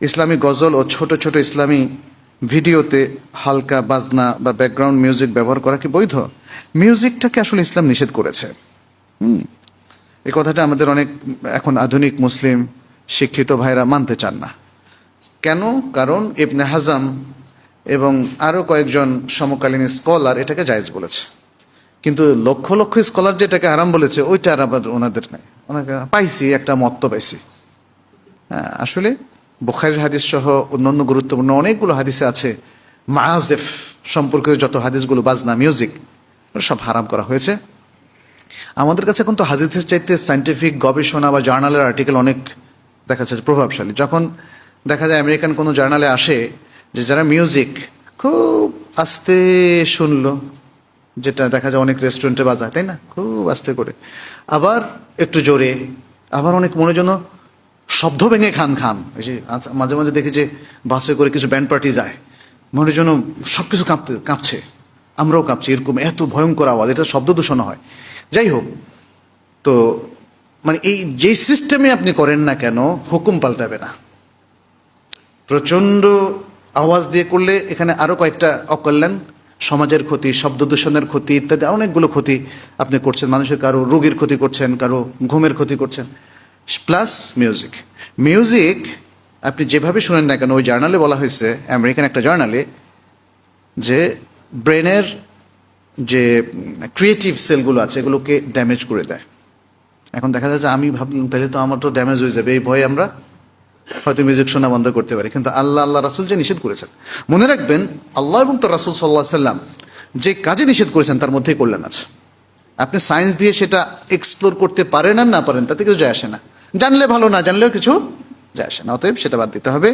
ইসলামী গজল ও ছোট ছোট ইসলামী ভিডিওতে হালকা বাজনা বা ব্যাকগ্রাউন্ড মিউজিক ব্যবহার করা কি বৈধ? মিউজিকটাকে আসলে ইসলাম নিষেধ করেছে। এই কথাটা আমাদের অনেক এখন আধুনিক মুসলিম শিক্ষিত ভাইরা মানতে চান না। কেন? কারণ ইবনে হাজাম এবং আরও কয়েকজন সমকালীন স্কলার এটাকে জায়েজ বলেছে, কিন্তু লক্ষ লক্ষ স্কলার যেটাকে হারাম বলেছে ওইটা আর আবার ওনাদের নাই। ওনাকে পাইছি একটা মত তো পাইছি। হ্যাঁ, আসলে বুখারীর হাদিস সহ অন্যান্য গুরুত্বপূর্ণ অনেকগুলো হাদিসে আছে মাআজিফ সম্পর্কিত যত হাদিসগুলো, বাজনা, মিউজিক, সব হারাম করা হয়েছে। আমাদের কাছে এখন তো হাদিসের চাইতে সায়েন্টিফিক গবেষণা বা জার্নালের আর্টিকেল অনেক দেখা যাচ্ছে প্রভাবশালী। যখন দেখা যায় আমেরিকান কোনো জার্নালে আসে যে যারা মিউজিক খুব আস্তে শুনলো, যেটা দেখা যায় অনেক রেস্টুরেন্টে বাজায়, তাই না, খুব আস্তে করে, আবার একটু জোরে, আবার অনেক মনে যেন শব্দ ভেঙে খান খান। এই যে মাঝে মাঝে দেখি যে বাসে করে কিছু ব্যান্ড পার্টি যায়, মনে যেন সব কিছু কাঁপছে, আমরাও কাঁপছি, এরকম এত ভয়ঙ্কর আওয়াজ, এটা শব্দ দূষণ হয়। যাই হোক, তো মানে এই যে সিস্টেমে আপনি করেন না কেন, হুকুম পাল্টাবে না। প্রচণ্ড আওয়াজ দিয়ে করলে এখানে আরও কয়েকটা অকল্যাণ, সমাজের ক্ষতি, শব্দ দূষণের ক্ষতি ইত্যাদি অনেকগুলো ক্ষতি আপনি করছেন। মানুষের কারো রোগীর ক্ষতি করছেন, কারো ঘুমের ক্ষতি করছেন। প্লাস মিউজিক, মিউজিক আপনি যেভাবে শুনেন না কেন, ওই জার্নালে বলা হয়েছে, আমেরিকান একটা জার্নালে, যে ব্রেনের যে ক্রিয়েটিভ সেলগুলো আছে এগুলোকে ড্যামেজ করে দেয়। এখন দেখা যায় যে আমি ভাবলাম তাহলে তো আমার তো ড্যামেজ হয়ে যাবে, এই ভয়ে আমরা হয়তো মিউজিক শোনা বন্ধ করতে পারি, কিন্তু আল্লাহ রাসূল যে নিষেধ করেছেন, মনে রাখবেন আল্লাহ এবং তার রাসূল সাল্লাল্লাহু আলাইহি সাল্লাম যে কাজে নিষেধ করেছেন তার মধ্যেই কল্যাণ আছে। আপনি সায়েন্স দিয়ে সেটা এক্সপ্লোর করতে পারেন আর না পারেন তাতে কিছু যায় আসে না, জানলে ভালো, না জানলেও কিছু যায় আসে না, অতএব সেটা বাদ দিতে হবে।